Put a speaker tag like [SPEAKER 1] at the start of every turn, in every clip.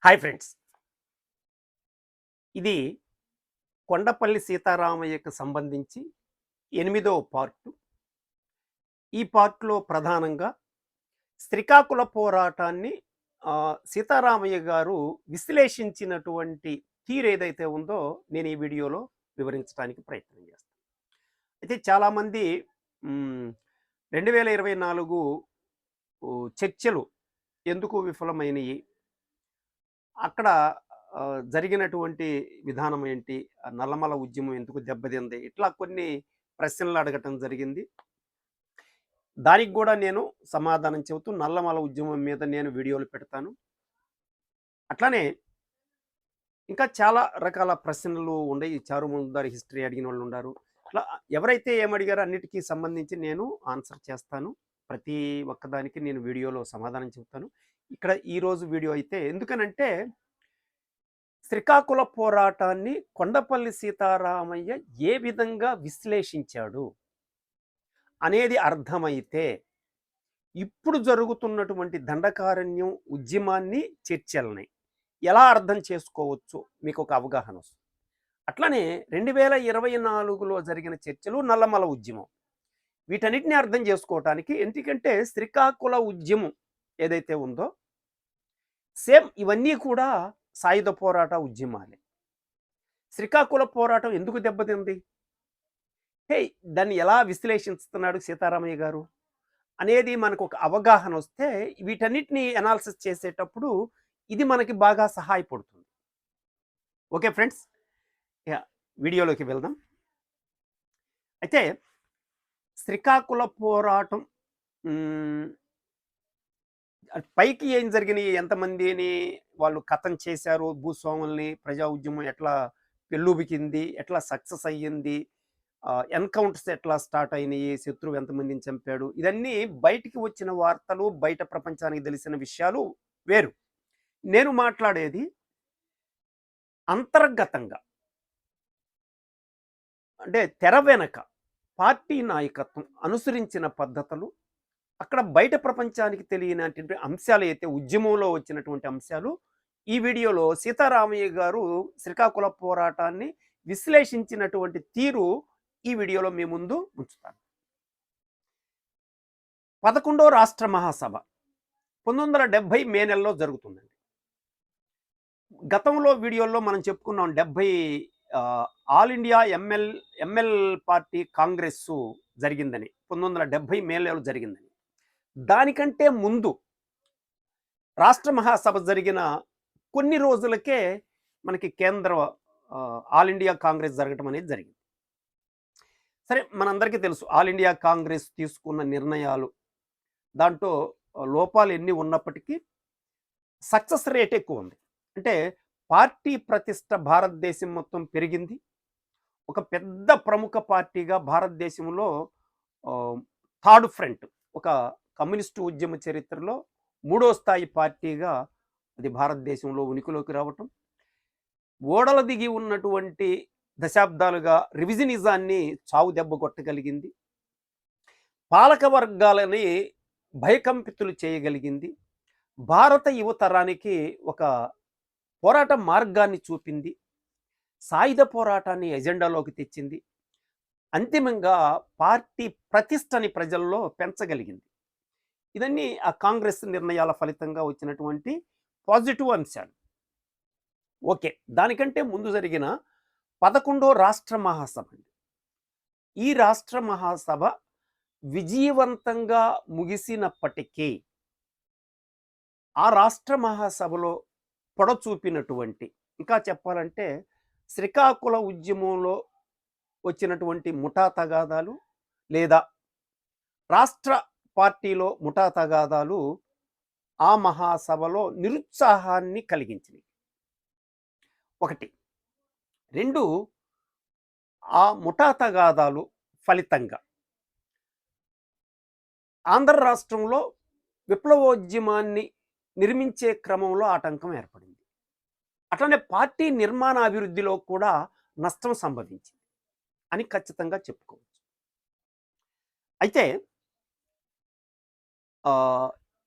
[SPEAKER 1] Hi friends. ఇది కొండపల్లి సీతారామయ్యకు సంబంధించి 8వ పార్టు. ఈ పార్ట్‌లో ప్రధానంగా శ్రీకాకుళ పోరాటాన్ని సీతారామయ్య గారు విశ్లేషించినటువంటి తీరేదైతే ఉందో నేను ఈ వీడియోలో వివరించడానికి ప్రయత్నం చేస్తాను. అయితే చాలామంది హ్మ్, 2024 చర్చలు ఎందుకు విఫలమైనయి? అక్కడ జరిగినటువంటి విధానం ఏంటి? నల్లమల ఉద్యమం ఎందుకు దెబ్బతింది? ఇట్లా కొన్ని ప్రశ్నలు అడగటం జరిగింది. దానికి గూడా నేను సమాధానం చెబుతూ నల్లమల ఉద్యమం మీద నేను వీడియోలు పెడతాను. అట్లానే ఇంకా చాలా రకాల ప్రశ్నలు ఉండయి. ఈ చారుమజుందార్ హిస్టరీ అడిగినోళ్ళుండారు. అట్లా ఎవరైతే ఏమడిగారో అన్నిటికి సంబంధించి నేను ఆన్సర్ చేస్తాను. ప్రతి ఒక్కదానికి నేను వీడియోలో సమాధానం చెబుతాను. ఇక్కడ ఈరోజు వీడియో అయితే ఎందుకనంటే శ్రీకాకుళ పోరాటాన్ని కొండపల్లి సీతారామయ్య ఏ విధంగా విశ్లేషించాడు అనేది అర్థమైతే ఇప్పుడు జరుగుతున్నటువంటి దండకారణ్యం ఉద్యమాన్ని చర్చల్ని ఎలా అర్థం చేసుకోవచ్చు మీకు ఒక అవగాహన వస్తుంది. అట్లనే 2024లో జరిగిన చర్చలు నల్లమల ఉద్యమం వీటన్నిటిని అర్థం చేసుకోవటానికి ఎందుకంటే శ్రీకాకుళ ఉద్యమం ఏదైతే ఉందో సేమ్ ఇవన్నీ కూడా సాయుధ పోరాట ఉద్యమాలే. శ్రీకాకుళ పోరాటం ఎందుకు దెబ్బతింది? హే, దాన్ని ఎలా విశ్లేషిస్తున్నాడు సీతారామయ్య గారు అనేది మనకు ఒక అవగాహన వస్తే వీటన్నిటిని అనాలిసిస్ చేసేటప్పుడు ఇది మనకి బాగా సహాయపడుతుంది. ఓకే ఫ్రెండ్స్, వీడియోలోకి వెళ్దాం. అయితే శ్రీకాకుళ పోరాటం పైకి ఏం జరిగినాయి, ఎంతమందిని వాళ్ళు కథం చేశారు, భూస్వాముల్ని, ప్రజా ఉద్యమం ఎట్లా పెళ్ళుబికింది, ఎట్లా సక్సెస్ అయ్యింది, ఎన్కౌంటర్స్ ఎట్లా స్టార్ట్ అయినాయి, శత్రువు ఎంతమందిని చంపాడు, ఇదన్నీ బయటికి వచ్చిన వార్తలు, బయట ప్రపంచానికి తెలిసిన విషయాలు వేరు. నేను మాట్లాడేది అంతర్గతంగా, అంటే తెర వెనక పార్టీ నాయకత్వం అనుసరించిన పద్ధతులు, అక్కడ బయట ప్రపంచానికి తెలియనటువంటి అంశాలు అయితే ఉద్యమంలో వచ్చినటువంటి అంశాలు ఈ వీడియోలో సీతారామయ్య గారు శ్రీకాకుళ పోరాటాన్ని విశ్లేషించినటువంటి తీరు ఈ వీడియోలో మీ ముందు ఉంచుతాను. 11వ రాష్ట్ర మహాసభ 1970 మే నెలలో జరుగుతుందండి. గతంలో వీడియోల్లో మనం చెప్పుకున్నాం 70 all India ML party Congress జరిగిందని, 1970 మే నెలలో జరిగిందని. దానికంటే ముందు రాష్ట్ర మహాసభ జరిగిన కొన్ని రోజులకే మనకి కేంద్ర ఆల్ ఇండియా కాంగ్రెస్ జరగటం అనేది జరిగింది. సరే, మనందరికీ తెలుసు ఆల్ ఇండియా కాంగ్రెస్ తీసుకున్న నిర్ణయాలు, దాంట్లో లోపాలు ఎన్ని ఉన్నప్పటికీ సక్సెస్ రేట్ ఎక్కువ ఉంది. అంటే పార్టీ ప్రతిష్ట భారతదేశం మొత్తం పెరిగింది. ఒక పెద్ద ప్రముఖ పార్టీగా భారతదేశంలో థర్డ్ ఫ్రంట్, ఒక కమ్యూనిస్టు ఉద్యమ చరిత్రలో 3వ స్థాయి పార్టీగా అది భారతదేశంలో ఉనికిలోకి రావటం, ఓడల దిగి ఉన్నటువంటి దశాబ్దాలుగా రివిజనిజాన్ని చావు దెబ్బ కొట్టగలిగింది, పాలక వర్గాలని భయకంపితులు చేయగలిగింది, భారత యువతరానికి ఒక పోరాట మార్గాన్ని చూపింది, సాయుధ పోరాటాన్ని ఎజెండాలోకి తెచ్చింది, అంతిమంగా పార్టీ ప్రతిష్టని ప్రజల్లో పెంచగలిగింది. ఇదన్నీ ఆ కాంగ్రెస్ నిర్ణయాల ఫలితంగా వచ్చినటువంటి పాజిటివ్ అంశాలు. ఓకే, దానికంటే ముందు జరిగిన 11వ రాష్ట్ర మహాసభ. ఈ రాష్ట్ర మహాసభ విజయవంతంగా ముగిసినప్పటికీ ఆ రాష్ట్ర మహాసభలో పొడచూపినటువంటి, ఇంకా చెప్పాలంటే శ్రీకాకుళ ఉద్యమంలో వచ్చినటువంటి ముఠా తగాదాలు లేదా రాష్ట్ర పార్టీలో ముఠా తగాదాలు ఆ మహాసభలో నిరుత్సాహాన్ని కలిగించినాయి. ఒకటి. 2, ఆ ముఠా తగాదాలు ఫలితంగా ఆంధ్ర రాష్ట్రంలో విప్లవోద్యమాన్ని నిర్మించే క్రమంలో ఆటంకం ఏర్పడింది. అట్లనే పార్టీ నిర్మాణ అభివృద్ధిలో కూడా నష్టం సంభవించింది అని ఖచ్చితంగా చెప్పుకోవచ్చు. అయితే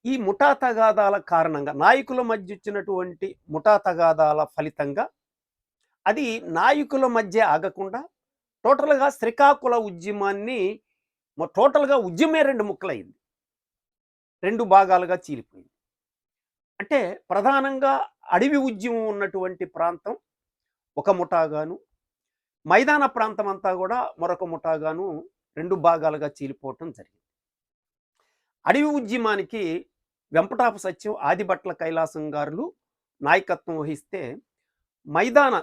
[SPEAKER 1] ఈ ముఠా తగాదాల కారణంగా నాయకుల మధ్య వచ్చినటువంటి ముఠా తగాదాల ఫలితంగా అది నాయకుల మధ్య ఆగకుండా టోటల్‌గా శ్రీకాకుళ ఉద్యమాన్ని టోటల్‌గా ఉద్యమే 2 ముక్కలయింది. 2 భాగాలుగా చీలిపోయింది. అంటే ప్రధానంగా అడవి ఉద్యమం ఉన్నటువంటి ప్రాంతం ఒక ముఠాగాను, మైదాన ప్రాంతం అంతా గూడా మరొక ముఠాగాను 2 భాగాలుగా చీలిపోవటం జరిగింది. అడవి ఉద్యమానికి వెంపటాపు సత్యం, ఆదిభట్ల కైలాసం గారులు నాయకత్వం వహిస్తే,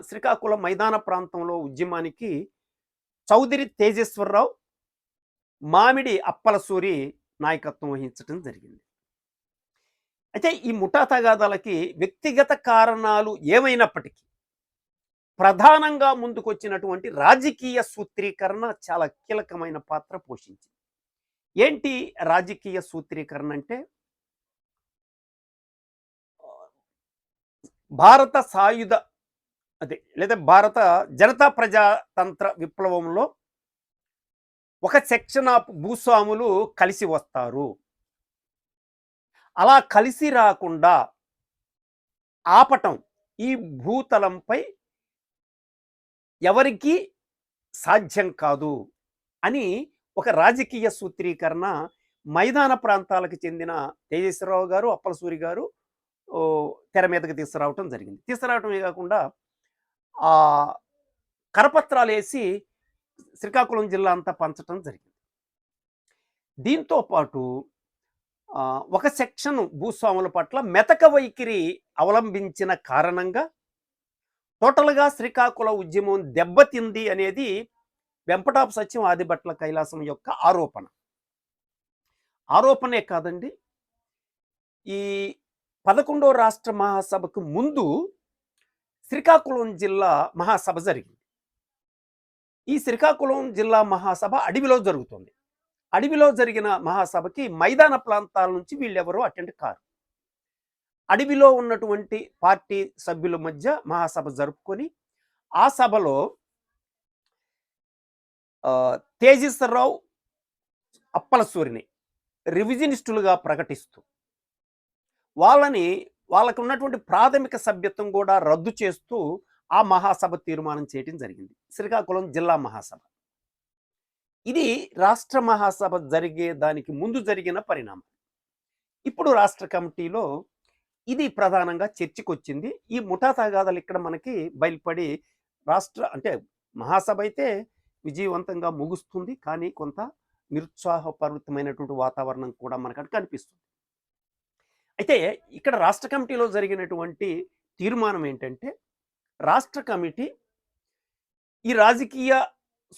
[SPEAKER 1] శ్రీకాకుళం మైదాన ప్రాంతంలో ఉద్యమానికి చౌదరి తేజేశ్వరరావు, మామిడి అప్పలసూరి నాయకత్వం వహించటం జరిగింది. అయితే ఈ ముఠా తగాదాలకి వ్యక్తిగత కారణాలు ఏమైనప్పటికీ ప్రధానంగా ముందుకొచ్చినటువంటి రాజకీయ సూత్రీకరణ చాలా కీలకమైన పాత్ర పోషించింది. ఏంటి రాజకీయ సూత్రీకరణ అంటే, భారత సాయుధ లేదా భారత జనతా ప్రజాతంత్ర విప్లవంలో ఒక సెక్షన్ ఆఫ్ భూస్వాములు కలిసి వస్తారు. అలా కలిసి రాకుండా ఆపటం ఈ భూతలంపై ఎవరికీ సాధ్యం కాదు అని ఒక రాజకీయ సూత్రీకరణ మైదాన ప్రాంతాలకు చెందిన తేజేశ్వరరావు గారు, అప్పలసూరి గారు తెర మీదకి తీసుకురావటం జరిగింది. తీసుకురావటమే కాకుండా కరపత్రాలేసి శ్రీకాకుళం జిల్లా అంతా పంచటం జరిగింది. దీంతో పాటు ఒక సెక్షన్ భూస్వాముల పట్ల మెతక వైఖరి అవలంబించిన కారణంగా టోటల్‌గా శ్రీకాకుళ ఉద్యమం దెబ్బతింది అనేది వెంపటాపు సత్యం, ఆదిభట్ల కైలాసం యొక్క ఆరోపణ. ఆరోపణే కాదండి, ఈ 11వ రాష్ట్ర మహాసభకు ముందు శ్రీకాకుళం జిల్లా మహాసభ జరిగింది. ఈ శ్రీకాకుళం జిల్లా మహాసభ అడవిలో జరుగుతుంది. అడవిలో జరిగిన మహాసభకి మైదాన ప్రాంతాల నుంచి వీళ్ళెవరూ అటెండ్ కారు. అడవిలో ఉన్నటువంటి పార్టీ సభ్యుల మధ్య మహాసభ జరుపుకొని ఆ సభలో తేజేశ్వరరావు, అప్పలసూరిని రివిజనిస్టులుగా ప్రకటిస్తూ వాళ్ళకు ఉన్నటువంటి ప్రాథమిక సభ్యత్వం కూడా రద్దు చేస్తూ ఆ మహాసభ తీర్మానం చేయడం జరిగింది. శ్రీకాకుళం జిల్లా మహాసభ. ఇది రాష్ట్ర మహాసభ జరిగే దానికి ముందు జరిగిన పరిణామం. ఇప్పుడు రాష్ట్ర కమిటీలో ఇది ప్రధానంగా చర్చకొచ్చింది. ఈ ముఠా తగాదాలు ఇక్కడ మనకి బయలుపడి అంటే మహాసభ అయితే విజయవంతంగా ముగుస్తుంది. కానీ కొంత నిరుత్సాహపరితమైనటువంటి వాతావరణం కూడా మనకు అక్కడ కనిపిస్తుంది. అయితే ఇక్కడ రాష్ట్ర కమిటీలో జరిగినటువంటి తీర్మానం ఏంటంటే, రాష్ట్ర కమిటీ ఈ రాజకీయ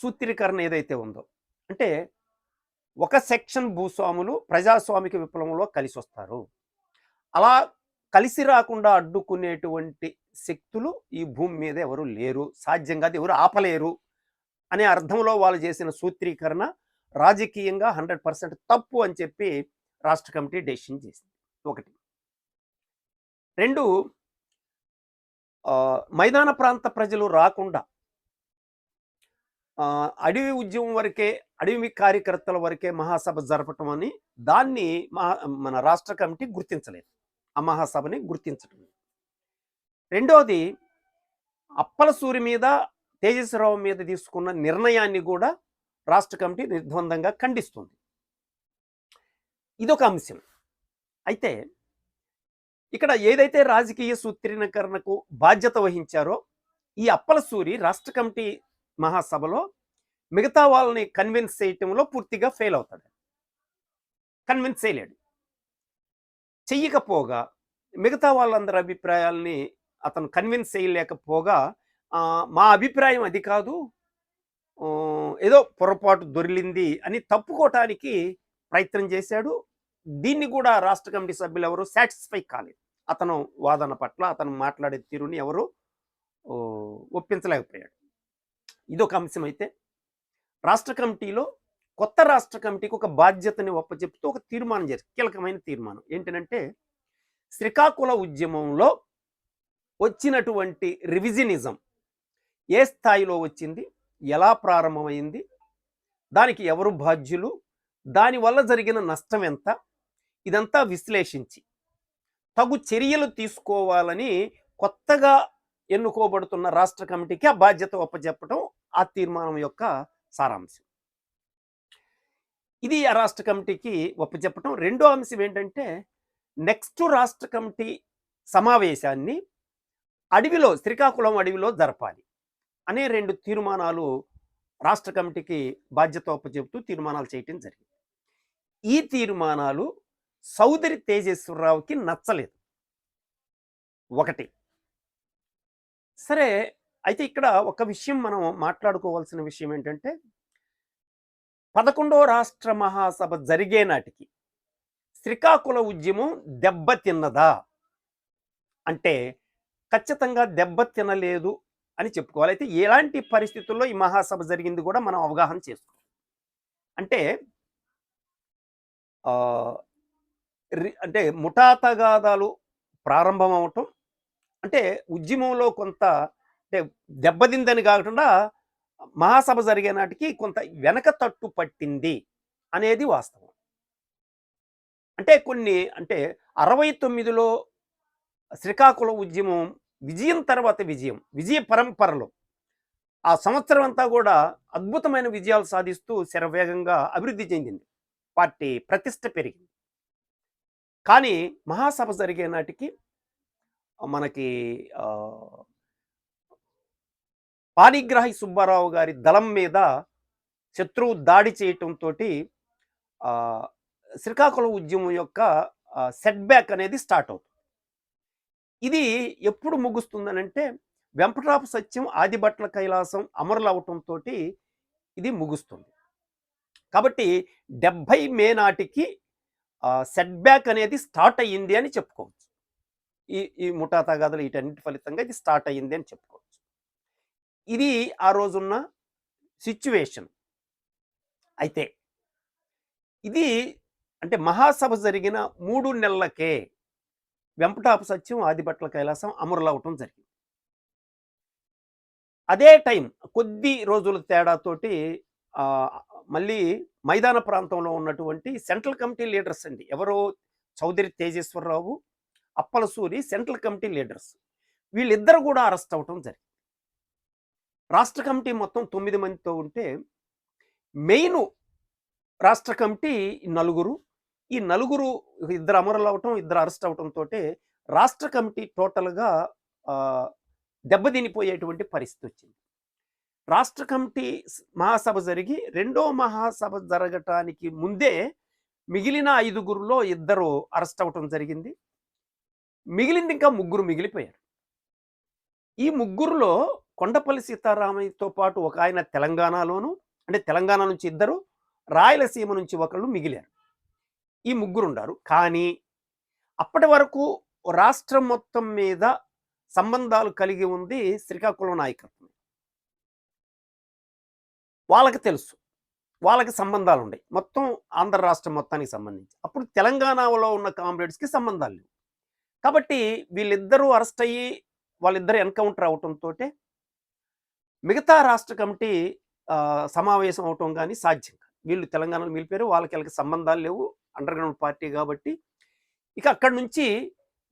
[SPEAKER 1] సూత్రీకరణ ఏదైతే ఉందో, అంటే ఒక సెక్షన్ భూస్వాములు ప్రజాస్వామిక విప్లవంలో కలిసి వస్తారు. అలా కలిసి రాకుండా అడ్డుకునేటువంటి శక్తులు ఈ భూమి మీద ఎవరు లేరు, సాధ్యం కాదు, ఎవరు ఆపలేరు అనే అర్థంలో వాళ్ళు చేసిన సూత్రీకరణ రాజకీయంగా 100% తప్పు అని చెప్పి రాష్ట్ర కమిటీ డెసిషన్ చేసింది. ఒకటి. 2, మైదాన ప్రాంత ప్రజలు రాకుండా అడవి ఉద్యమం వరకే, అడవి కార్యకర్తల వరకే మహాసభ జరపటం అని దాన్ని మన రాష్ట్ర కమిటీ గుర్తించలేదు. ఆ మహాసభని గుర్తించటం. రెండోది, అప్పలసూరి మీద, తేజేశ్వరరావు మీద తీసుకున్న నిర్ణయాన్ని కూడా రాష్ట్ర కమిటీ నిర్ద్వందంగా ఖండిస్తుంది. ఇదొక అంశం. అయితే ఇక్కడ ఏదైతే రాజకీయ సూత్రీకరణకు బాధ్యత వహించారో ఈ అప్పలసూరి రాష్ట్ర కమిటీ మహాసభలో మిగతా వాళ్ళని కన్విన్స్ చేయటంలో పూర్తిగా ఫెయిల్ అవుతాడు. కన్విన్స్ చేయలేడు. చెయ్యకపోగా మిగతా వాళ్ళందరి అభిప్రాయాల్ని అతను కన్విన్స్ చేయలేకపోగా మా అభిప్రాయం అది కాదు, ఏదో పొరపాటు దొరిలింది అని తప్పుకోవటానికి ప్రయత్నం చేశాడు. దీన్ని కూడా రాష్ట్ర కమిటీ సభ్యులు ఎవరు సాటిస్ఫై కాలేదు. అతను వాదన పట్ల, అతను మాట్లాడే తీరుని ఎవరు ఒప్పించలేకపోయాడు. ఇదొక అంశం. అయితే రాష్ట్ర కమిటీలో కొత్త రాష్ట్ర కమిటీకి ఒక బాధ్యతని ఒప్పచెప్తూ ఒక తీర్మానం చేశారు. కీలకమైన తీర్మానం ఏంటంటే, శ్రీకాకుళ ఉద్యమంలో వచ్చినటువంటి రివిజనిజం ఏ స్థాయిలో వచ్చింది, ఎలా ప్రారంభమైంది, దానికి ఎవరు బాధ్యులు, దానివల్ల జరిగిన నష్టం ఎంత, ఇదంతా విశ్లేషించి తగు చర్యలు తీసుకోవాలని కొత్తగా ఎన్నుకోబడుతున్న రాష్ట్ర కమిటీకి ఆ బాధ్యత ఒప్పజెప్పడం ఆ తీర్మానం యొక్క సారాంశం. ఇది ఆ రాష్ట్ర కమిటీకి ఒప్పజెప్పటం. రెండో అంశం ఏంటంటే, నెక్స్ట్ రాష్ట్ర కమిటీ సమావేశాన్ని శ్రీకాకుళం అడవిలో జరపాలి అనే 2 తీర్మానాలు రాష్ట్ర కమిటీకి బాధ్యత ఒప్పజెప్తూ తీర్మానాలు చేయటం జరిగింది. ఈ తీర్మానాలు సౌదరి తేజేశ్వరరావుకి నచ్చలేదు. ఒకటి. సరే, అయితే ఇక్కడ ఒక విషయం మనం మాట్లాడుకోవాల్సిన విషయం ఏంటంటే, 11వ రాష్ట్ర మహాసభ జరిగే నాటికి శ్రీకాకుళ ఉద్యమం దెబ్బతిన్నదా అంటే ఖచ్చితంగా దెబ్బతినలేదు అని చెప్పుకోవాలి. అయితే ఎలాంటి పరిస్థితుల్లో ఈ మహాసభ జరిగింది కూడా మనం అవగాహన చేసుకోవాలి. అంటే ముఠా తగాదాలు ప్రారంభం అవటం, అంటే ఉద్యమంలో కొంత అంటే దెబ్బతిందని కాకుండా మహాసభ జరిగే నాటికి కొంత వెనక తట్టు పట్టింది అనేది వాస్తవం. అంటే 69లో శ్రీకాకుళం ఉద్యమం విజయం తర్వాత విజయ పరంపరలో ఆ సంవత్సరం అంతా కూడా అద్భుతమైన విజయాలు సాధిస్తూ శరవేగంగా అభివృద్ధి చెందింది. పార్టీ ప్రతిష్ట పెరిగింది. కానీ మహాసభ జరిగే నాటికి మనకి పాణిగ్రాహి సుబ్బారావు గారి దళం మీద శత్రువు దాడి చేయటంతో శ్రీకాకుళం ఉద్యమం యొక్క సెట్ బ్యాక్ అనేది స్టార్ట్ అవుతుంది. ఇది ఎప్పుడు ముగుస్తుందనంటే వెంపట్రాపు సత్యం, ఆదిభట్ల కైలాసం అమరులు అవటంతో ఇది ముగుస్తుంది. కాబట్టి 70 మే నాటికి సెట్ బ్యాక్ అనేది స్టార్ట్ అయ్యింది అని చెప్పుకోవచ్చు. ఈ ముఠా తగాదాలు వీటన్నిటి ఫలితంగా ఇది స్టార్ట్ అయ్యింది అని చెప్పుకోవచ్చు. ఇది ఆ రోజున్న సిచ్యువేషన్. అయితే ఇది మహాసభ జరిగిన 3 నెలలకే వెంపటాపు సత్యం, ఆదిభట్ల కైలాసం అమరులు అవటం జరిగింది. అదే టైం కొద్ది రోజుల తేడాతోటి మళ్ళీ మైదాన ప్రాంతంలో ఉన్నటువంటి సెంట్రల్ కమిటీ లీడర్స్ అండి, ఎవరో Chaudhary Tejeswararao, Appalasuri central committee leaders, వీళ్ళిద్దరు కూడా అరెస్ట్ అవటం జరిగింది. రాష్ట్ర కమిటీ మొత్తం 9 మందితో ఉంటే మెయిన్ రాష్ట్ర కమిటీ 4. ఈ 4 2 అమరులు అవటం, 2 అరెస్ట్ అవటంతో రాష్ట్ర కమిటీ టోటల్గా దెబ్బతినిపోయేటువంటి పరిస్థితి వచ్చింది. రాష్ట్ర కమిటీ మహాసభ జరిగి రెండో మహాసభ జరగటానికి ముందే మిగిలిన 5గురిలో 2 అరెస్ట్ అవటం జరిగింది. మిగిలింది ఇంకా 3 మిగిలిపోయారు. ఈ 3లో కొండపల్లి సీతారామయ్యతో పాటు ఒక ఆయన తెలంగాణలోను, తెలంగాణ నుంచి 2, రాయలసీమ నుంచి 1 మిగిలారు. ఈ 3 ఉన్నారు. కానీ అప్పటి వరకు రాష్ట్రం మొత్తం మీద సంబంధాలు కలిగి ఉంది శ్రీకాకుళం నాయకత్వం. వాళ్ళకి తెలుసు, వాళ్ళకి సంబంధాలు ఉన్నాయి మొత్తం ఆంధ్ర రాష్ట్రం మొత్తానికి సంబంధించి. అప్పుడు తెలంగాణలో ఉన్న కామ్రేడ్స్కి సంబంధాలు లేవు. కాబట్టి వీళ్ళిద్దరూ అరెస్ట్ అయ్యి వాళ్ళిద్దరు ఎన్కౌంటర్ అవటంతో మిగతా రాష్ట్ర కమిటీ సమావేశం అవటం కానీ సాధ్యం కాదు. వీళ్ళు తెలంగాణలో మిగిలిపోయారు, వాళ్ళకి సంబంధాలు లేవు, అండర్ గ్రౌండ్ పార్టీ కాబట్టి. ఇక అక్కడి నుంచి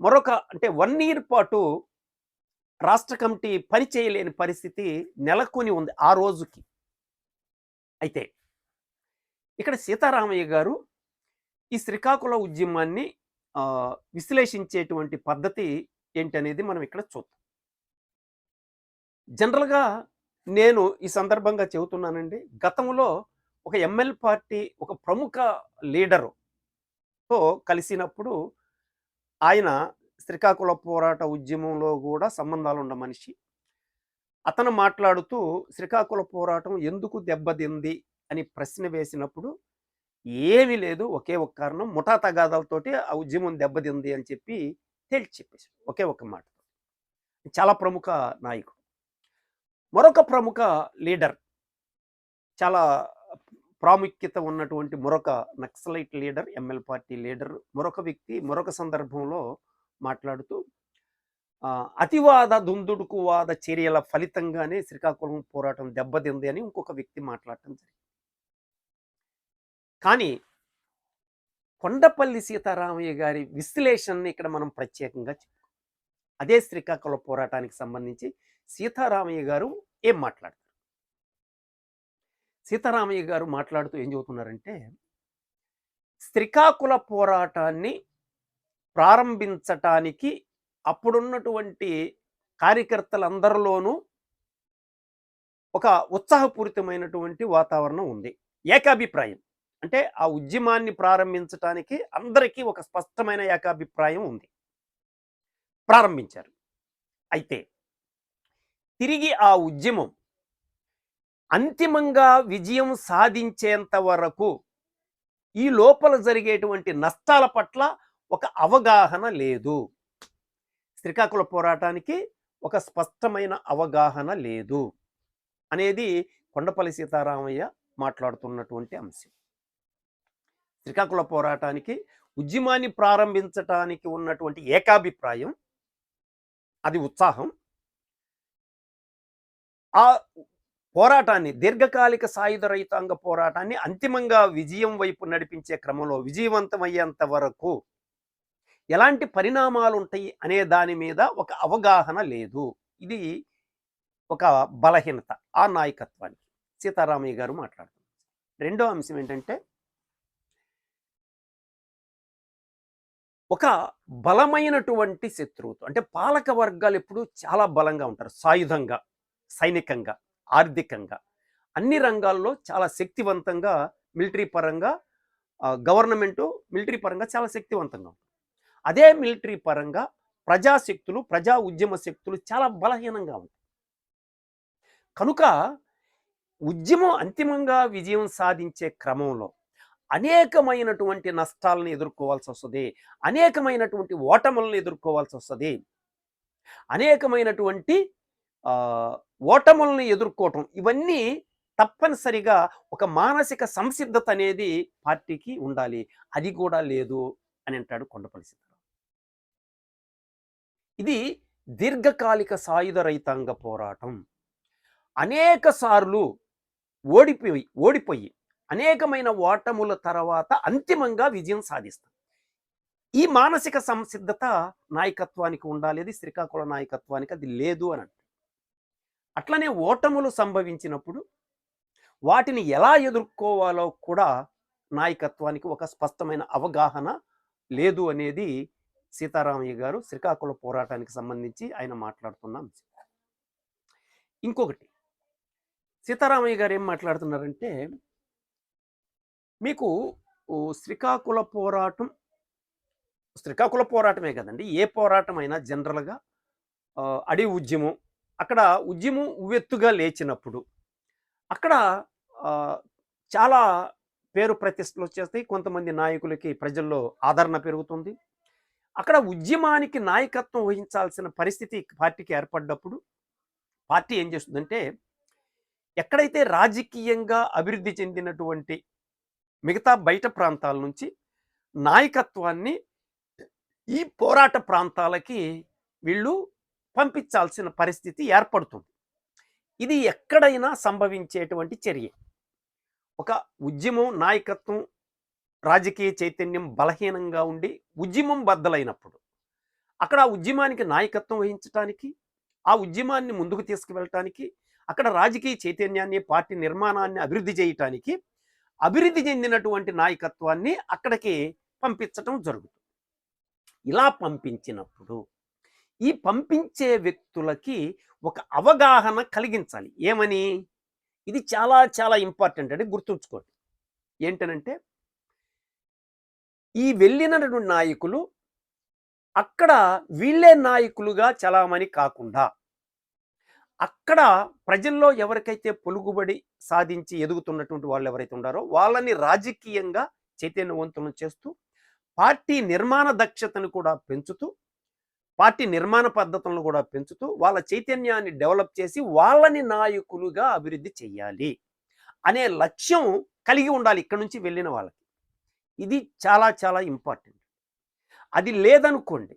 [SPEAKER 1] మరొక 1 ఇయర్ పాటు రాష్ట్ర కమిటీ పని చేయలేని పరిస్థితి నెలకొని ఉంది ఆ రోజుకి. అయితే ఇక్కడ సీతారామయ్య గారు ఈ శ్రీకాకుళం ఉద్యమాన్ని విశ్లేషించేటువంటి పద్ధతి ఏంటనేది మనం ఇక్కడ చూద్దాం. జనరల్గా నేను ఈ సందర్భంగా చెబుతున్నానండి, గతంలో ఒక ఎంఎల్ పార్టీ ఒక ప్రముఖ లీడరుతో కలిసినప్పుడు ఆయన శ్రీకాకుళ పోరాట ఉద్యమంలో కూడా సంబంధాలు ఉన్న మనిషి. అతను మాట్లాడుతూ శ్రీకాకుళ పోరాటం ఎందుకు దెబ్బతింది అని ప్రశ్న వేసినప్పుడు ఏమీ లేదు, ఒకే ఒక కారణం, ముఠా తగాదాలతోటి ఆ ఉద్యమం దెబ్బతింది అని చెప్పి తేల్చి చెప్పేసి ఒకే ఒక మాట. చాలా ప్రముఖ నాయకుడు. మరొక ప్రముఖ లీడర్, చాలా ప్రాముఖ్యత ఉన్నటువంటి మరొక naxalite leader, ML party leader, మరొక వ్యక్తి మరొక సందర్భంలో మాట్లాడుతూ అతివాద దుందుడుకువాద చర్యల ఫలితంగానే శ్రీకాకుళం పోరాటం దెబ్బతింది అని ఇంకొక వ్యక్తి మాట్లాడటం జరిగింది. కానీ కొండపల్లి సీతారామయ్య గారి విశ్లేషణని ఇక్కడ మనం ప్రత్యేకంగా అదే శ్రీకాకుళం పోరాటానికి సంబంధించి సీతారామయ్య గారు ఏం మాట్లాడతారు? సీతారామయ్య గారు మాట్లాడుతూ ఏం చెబుతున్నారంటే, శ్రీకాకుళ పోరాటాన్ని ప్రారంభించటానికి అప్పుడున్నటువంటి కార్యకర్తలందరిలోనూ ఒక ఉత్సాహపూరితమైనటువంటి వాతావరణం ఉంది. ఏకాభిప్రాయం. అంటే ఆ ఉద్యమాన్ని ప్రారంభించటానికి అందరికీ ఒక స్పష్టమైన ఏకాభిప్రాయం ఉంది. ప్రారంభించారు. అయితే తిరిగి ఆ ఉద్యమం అంతిమంగా విజయం సాధించేంత వరకు ఈ లోపల జరిగేటువంటి నష్టాల పట్ల ఒక అవగాహన లేదు. శ్రీకాకుళ పోరాటానికి ఒక స్పష్టమైన అవగాహన లేదు అనేది కొండపల్లి సీతారామయ్య మాట్లాడుతున్నటువంటి అంశం. శ్రీకాకుళ పోరాటానికి ఉద్యమాన్ని ప్రారంభించటానికి ఉన్నటువంటి ఏకాభిప్రాయం, అది ఉత్సాహం. ఆ పోరాటాన్ని, దీర్ఘకాలిక సాయుధ రైతాంగ పోరాటాన్ని అంతిమంగా విజయం వైపు నడిపించే క్రమంలో విజయవంతమయ్యేంత వరకు ఎలాంటి పరిణామాలు ఉంటాయి అనే దాని మీద ఒక అవగాహన లేదు. ఇది ఒక బలహీనత ఆ నాయకత్వానికి సీతారామయ్య గారు మాట్లాడుతున్నారు. రెండో అంశం ఏంటంటే, ఒక బలమైనటువంటి శత్రువుతో, అంటే పాలక వర్గాలు ఎప్పుడు చాలా బలంగా ఉంటారు. సాయుధంగా, సైనికంగా, ఆర్థికంగా అన్ని రంగాల్లో చాలా శక్తివంతంగా మిలిటరీ పరంగా గవర్నమెంటు మిలిటరీ పరంగా చాలా శక్తివంతంగా ఉంటుంది. అదే మిలిటరీ పరంగా ప్రజాశక్తులు, ప్రజా ఉద్యమ శక్తులు చాలా బలహీనంగా ఉంటాయి. కనుక ఉద్యమం అంతిమంగా విజయం సాధించే క్రమంలో అనేకమైనటువంటి నష్టాలను ఎదుర్కోవాల్సి వస్తుంది, అనేకమైనటువంటి ఓటములను ఎదుర్కోవాల్సి వస్తుంది. అనేకమైనటువంటి ఓటములను ఎదుర్కోవటం, ఇవన్నీ తప్పనిసరిగా ఒక మానసిక సంసిద్ధత అనేది పార్టీకి ఉండాలి. అది కూడా లేదు అని అంటాడు కొండపల్లి సీతారామయ్య. ఇది దీర్ఘకాలిక సాయుధ రైతాంగ పోరాటం. అనేక సార్లు ఓడిపోయి అనేకమైన ఓటముల తర్వాత అంతిమంగా విజయం సాధిస్తాం. ఈ మానసిక సంసిద్ధత నాయకత్వానికి ఉండాలి. అది శ్రీకాకుళ నాయకత్వానికి అది లేదు అని అంటారు. అట్లనే ఓటములు సంభవించినప్పుడు వాటిని ఎలా ఎదుర్కోవాలో కూడా నాయకత్వానికి ఒక స్పష్టమైన అవగాహన లేదు అనేది సీతారామయ్య గారు శ్రీకాకుళ పోరాటానికి సంబంధించి ఆయన మాట్లాడుతున్న అంశం. ఇంకొకటి సీతారామయ్య గారు ఏం మాట్లాడుతున్నారంటే, మీకు శ్రీకాకుళ పోరాటమే కదండి, ఏ పోరాటమైనా జనరల్గా అడవి ఉద్యమం, అక్కడ ఉద్యమం ఉవ్వెత్తుగా లేచినప్పుడు అక్కడ చాలా పేరు ప్రతిష్టలు వచ్చేస్తాయి. కొంతమంది నాయకులకి ప్రజల్లో ఆదరణ పెరుగుతుంది. అక్కడ ఉద్యమానికి నాయకత్వం వహించాల్సిన పరిస్థితి పార్టీకి ఏర్పడ్డప్పుడు పార్టీ ఏం చేస్తుందంటే, ఎక్కడైతే రాజకీయంగా అభివృద్ధి చెందినటువంటి మిగతా బయట ప్రాంతాల నుంచి నాయకత్వాన్ని ఈ పోరాట ప్రాంతాలకి వీళ్ళు పంపించాల్సిన పరిస్థితి ఏర్పడుతుంది. ఇది ఎక్కడైనా సంభవించేటువంటి చర్య. ఒక ఉద్యమం నాయకత్వం, రాజకీయ చైతన్యం బలహీనంగా ఉండి ఉద్యమం బద్దలైనప్పుడు అక్కడ ఆ ఉద్యమానికి నాయకత్వం వహించడానికి, ఆ ఉద్యమాన్ని ముందుకు తీసుకువెళ్ళటానికి, అక్కడ రాజకీయ చైతన్యాన్ని, పార్టీ నిర్మాణాన్ని అభివృద్ధి చేయటానికి అభివృద్ధి చెందినటువంటి నాయకత్వాన్ని అక్కడికి పంపించటం జరుగుతుంది. ఇలా పంపించినప్పుడు ఈ పంపించే వ్యక్తులకి ఒక అవగాహన కలిగించాలి. ఏమని? ఇది చాలా చాలా ఇంపార్టెంట్ అని గుర్తుంచుకోండి. ఏంటనంటే, ఈ వెళ్ళినటువంటి నాయకులు అక్కడ వీళ్ళే నాయకులుగా చలామణి కాకుండా, అక్కడ ప్రజల్లో ఎవరికైతే పొలుగుబడి సాధించి ఎదుగుతున్నటువంటి వాళ్ళు ఎవరైతే ఉన్నారో వాళ్ళని రాజకీయంగా చైతన్యవంతులను చేస్తూ, పార్టీ నిర్మాణ దక్షతను కూడా పెంచుతూ, పార్టీ నిర్మాణ పద్ధతులను కూడా పెంచుతూ, వాళ్ళ చైతన్యాన్ని డెవలప్ చేసి వాళ్ళని నాయకులుగా అభివృద్ధి చెయ్యాలి అనే లక్ష్యం కలిగి ఉండాలి ఇక్కడ నుంచి వెళ్ళిన వాళ్ళకి. ఇది చాలా చాలా ఇంపార్టెంట్. అది లేదనుకోండి,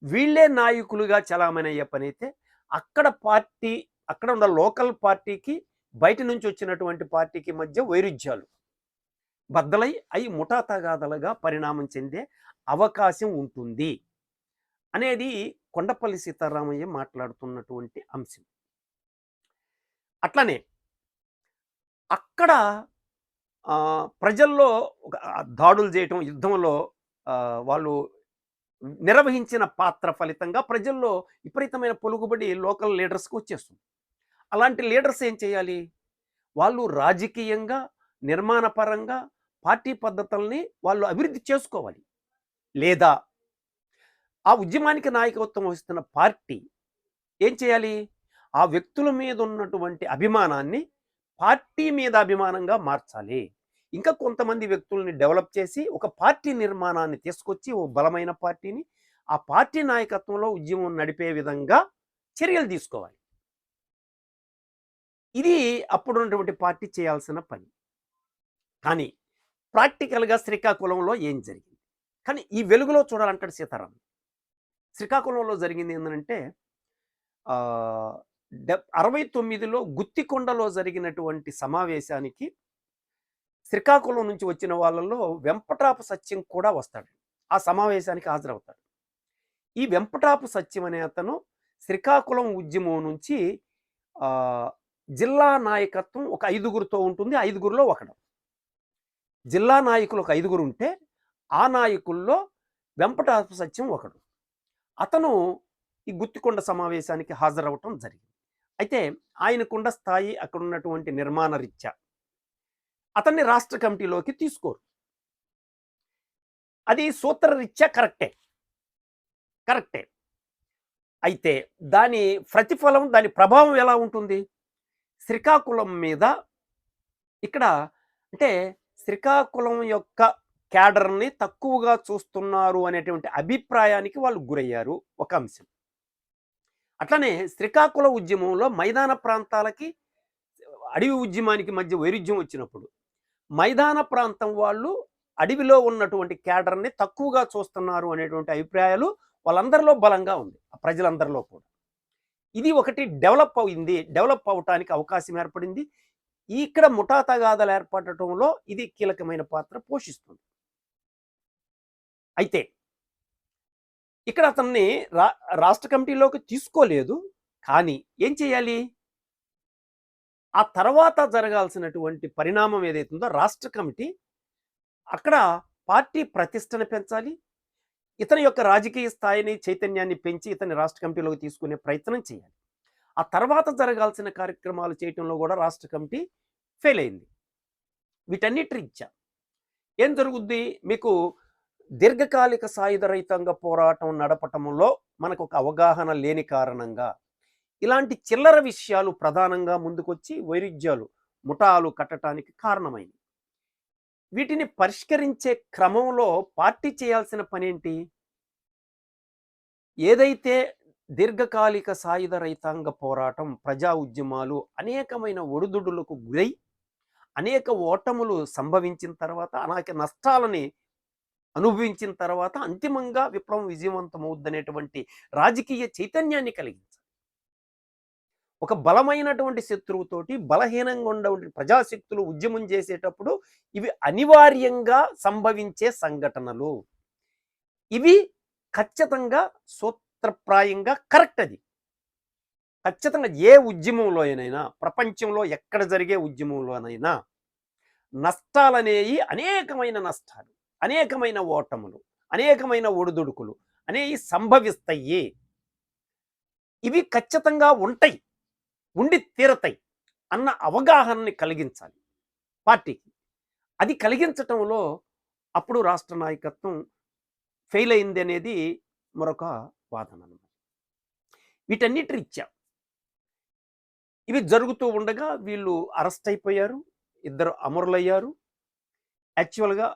[SPEAKER 1] వీళ్ళే నాయకులుగా చలామణి అయ్యే పని అయితే అక్కడ ఉన్న లోకల్ పార్టీకి బయట నుంచి వచ్చినటువంటి పార్టీకి మధ్య వైరుధ్యాలు, బద్దలై అయి ముఠా తగాదాలుగా పరిణామం చెందే అవకాశం ఉంటుంది అనేది కొండపల్లి సీతారామయ్య మాట్లాడుతున్నటువంటి అంశం. అట్లనే అక్కడ ప్రజల్లో ఒక దాడులు చేయటం, యుద్ధంలో వాళ్ళు నిర్వహించిన పాత్ర ఫలితంగా ప్రజల్లో విపరీతమైన పలుకుబడి లోకల్ లీడర్స్‌కి వచ్చేస్తుంది. అలాంటి లీడర్స్ ఏం చేయాలి? వాళ్ళు రాజకీయంగా, నిర్మాణపరంగా పార్టీ పద్ధతుల్ని వాళ్ళు అభివృద్ధి చేసుకోవాలి. లేదా ఆ ఉద్యమానికి నాయకత్వం వహిస్తున్న పార్టీ ఏం చేయాలి? ఆ వ్యక్తుల మీద ఉన్నటువంటి అభిమానాన్ని పార్టీ మీద అభిమానంగా మార్చాలి. ఇంకా కొంతమంది వ్యక్తుల్ని డెవలప్ చేసి ఒక పార్టీ నిర్మాణాన్ని తీసుకొచ్చి ఓ బలమైన పార్టీని ఆ పార్టీ నాయకత్వంలో ఉద్యమం నడిపే విధంగా చర్యలు తీసుకోవాలి. ఇది అప్పుడున్నటువంటి పార్టీ చేయాల్సిన పని. కానీ ప్రాక్టికల్‌గా శ్రీకాకుళంలో ఏం జరిగింది? కానీ ఈ వెలుగులో చూడాలంటాడు సీతారాం. శ్రీకాకుళంలో జరిగింది ఏందనంటే ఆహ్, 69లో గుత్తికొండలో జరిగినటువంటి సమావేశానికి శ్రీకాకుళం నుంచి వచ్చిన వాళ్ళలో వెంపటాపు సత్యం కూడా వస్తాడు. ఆ సమావేశానికి హాజరవుతాడు. ఈ వెంపటాపు సత్యం అనే అతను శ్రీకాకుళం ఉద్యమం నుంచి ఆహ్, జిల్లా నాయకత్వం ఒక 5గురితో ఉంటుంది. 5గురిలో ఒకడు. జిల్లా నాయకులు ఒక 5గురు ఉంటే ఆ నాయకుల్లో వెంపటాపు సత్యం ఒకడు. అతను ఈ గుత్తికొండ సమావేశానికి హాజరవ్వటం జరిగింది. అయితే ఆయనకున్న స్థాయి అక్కడ ఉన్నటువంటి నిర్మాణ రీత్యా అతన్ని రాష్ట్ర కమిటీలోకి తీసుకోరు. అది సూత్రరీత్యా కరెక్టే. కరెక్టే. అయితే దాని ప్రతిఫలం, దాని ప్రభావం ఎలా ఉంటుంది? శ్రీకాకుళం మీద ఇక్కడ అంటే శ్రీకాకుళం యొక్క క్యాడర్‌ని తక్కువగా చూస్తున్నారు అనేటువంటి అభిప్రాయానికి వాళ్ళు గురయ్యారు. ఒక అంశం. అట్లనే శ్రీకాకుళం ఉద్యమంలో మైదాన ప్రాంతాలకి, అడవి ఉద్యమానికి మధ్య వైరుధ్యం వచ్చినప్పుడు మైదాన ప్రాంతం వాళ్ళు అడవిలో ఉన్నటువంటి క్యాడర్‌ని తక్కువగా చూస్తున్నారు అనేటువంటి అభిప్రాయాలు వాళ్ళందరిలో బలంగా ఉంది. ఆ ప్రజలందరిలో కూడా. ఇది ఒకటి డెవలప్ అయింది. డెవలప్ అవ్వటానికి అవకాశం ఏర్పడింది. ఇక్కడ ముఠా తగాదాలు ఏర్పడటంలో ఇది కీలకమైన పాత్ర పోషిస్తుంది. అయితే ఇక్కడ అతన్ని రాష్ట్ర కమిటీలోకి తీసుకోలేదు. కానీ ఏం చేయాలి? ఆ తర్వాత జరగాల్సినటువంటి పరిణామం ఏదైతుందో రాష్ట్ర కమిటీ అక్కడ పార్టీ ప్రతిష్టను పెంచాలి. ఇతని యొక్క రాజకీయ స్థాయిని, చైతన్యాన్ని పెంచి ఇతన్ని రాష్ట్ర కమిటీలోకి తీసుకునే ప్రయత్నం చేయాలి. ఆ తర్వాత జరగాల్సిన కార్యక్రమాలు చేయటంలో కూడా రాష్ట్ర కమిటీ ఫెయిల్ అయింది. వీటన్నిటి రీత్యా ఏం జరుగుద్ది? మీకు దీర్ఘకాలిక సాయుధ రైతాంగ పోరాటం నడపటంలో మనకు ఒక అవగాహన లేని కారణంగా ఇలాంటి చిల్లర విషయాలు ప్రధానంగా ముందుకొచ్చి వైరుధ్యాలు, ముఠాలు కట్టడానికి కారణమైంది. వీటిని పరిష్కరించే క్రమంలో పార్టీ చేయాల్సిన పనేంటి? ఏదైతే దీర్ఘకాలిక సాయుధ రైతాంగ పోరాటం, ప్రజా ఉద్యమాలు అనేకమైన ఒడిదుడులకు గురై అనేక ఓటములు సంభవించిన తర్వాత, అనేక నష్టాలని అనుభవించిన తర్వాత అంతిమంగా విప్లవం విజయవంతమవుద్దనేటువంటి రాజకీయ చైతన్యాన్ని కలిగించాలి. ఒక బలమైనటువంటి శత్రువుతోటి బలహీనంగా ఉన్నటువంటి ప్రజాశక్తులు ఉద్యమం చేసేటప్పుడు ఇవి అనివార్యంగా సంభవించే సంఘటనలు. ఇవి ఖచ్చితంగా సూత్రప్రాయంగా కరెక్ట్. అది ఖచ్చితంగా ఏ ఉద్యమంలో అయినైనా, ప్రపంచంలో ఎక్కడ జరిగే ఉద్యమంలోనైనా నష్టాలనేవి అనేకమైన నష్టాలు, అనేకమైన ఓటములు, అనేకమైన ఒడిదుడుకులు అనేవి సంభవిస్తాయి. ఇవి ఖచ్చితంగా ఉంటాయి, ఉండి తీరతాయి అన్న అవగాహనని కలిగించాలి పార్టీకి. అది కలిగించటంలో అప్పుడు రాష్ట్ర నాయకత్వం ఫెయిల్ అయింది అనేది మరొక వాదన అన్నమాట. వీటన్నిటి రీత్యా ఇవి జరుగుతూ ఉండగా వీళ్ళు అరెస్ట్ అయిపోయారు. ఇద్దరు అమరులయ్యారు. యాక్చువల్‌గా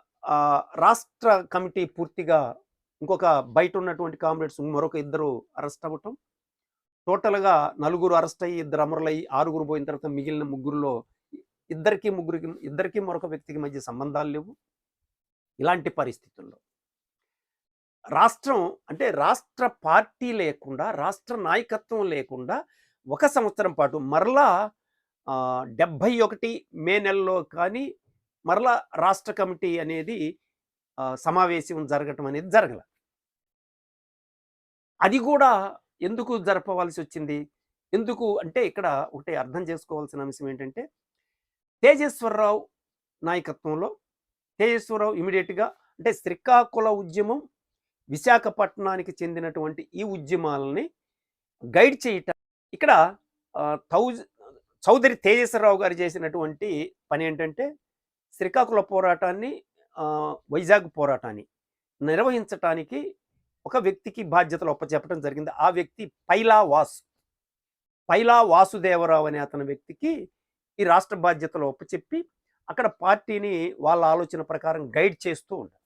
[SPEAKER 1] రాష్ట్ర కమిటీ పూర్తిగా ఇంకొక బయట ఉన్నటువంటి కామ్రేడ్స్ మరొక ఇద్దరు అరెస్ట్ అవ్వటం. టోటల్‌గా నలుగురు అరెస్ట్ అయ్యి, ఇద్దరు అమరులయ్యి, ఆరుగురు పోయిన తర్వాత మిగిలిన ముగ్గురులో ఇద్దరికీ మరొక వ్యక్తికి మధ్య సంబంధాలు లేవు. ఇలాంటి పరిస్థితుల్లో రాష్ట్రం అంటే రాష్ట్ర పార్టీ లేకుండా, రాష్ట్ర నాయకత్వం లేకుండా 1 సంవత్సరం పాటు మరలా 71 మే నెలలో కానీ, మరలా రాష్ట్ర కమిటీ అనేది సమావేశం జరగటం అనేది జరగల. అది గూడా ఎందుకు జరపవలసొచ్చింది? ఎందుకు అంటే ఇక్కడ ఒకటి అర్థం చేసుకోవాల్సిన అంశం ఏంటంటే, తేజేశ్వరరావు నాయకత్వంలో తేజేశ్వరరావు ఇమ్మీడియేట్‌గా అంటే శ్రీకాకుళ ఉద్యమం, విశాఖపట్నానికి చెందినటువంటి ఈ ఉద్యమాలని గైడ్ చేయటం ఇక్కడ ఆహ్, తౌజ్ చౌదరి తేజేశ్వరరావు గారు చేసినటువంటి పనేంటంటే, శ్రీకాకుళ పోరాటాన్ని వైజాగ్ పోరాటాన్ని నిర్వహించటానికి ఒక వ్యక్తికి బాధ్యతలు అప్పచెప్పడం జరిగింది. ఆ వ్యక్తి పైలా వాసుదేవరావు అనే అతని వ్యక్తికి ఈ రాష్ట్ర బాధ్యతలు అప్పచెప్పి, అక్కడ పార్టీని వాళ్ళ ఆలోచన ప్రకారం గైడ్ చేస్తూ ఉంటారు.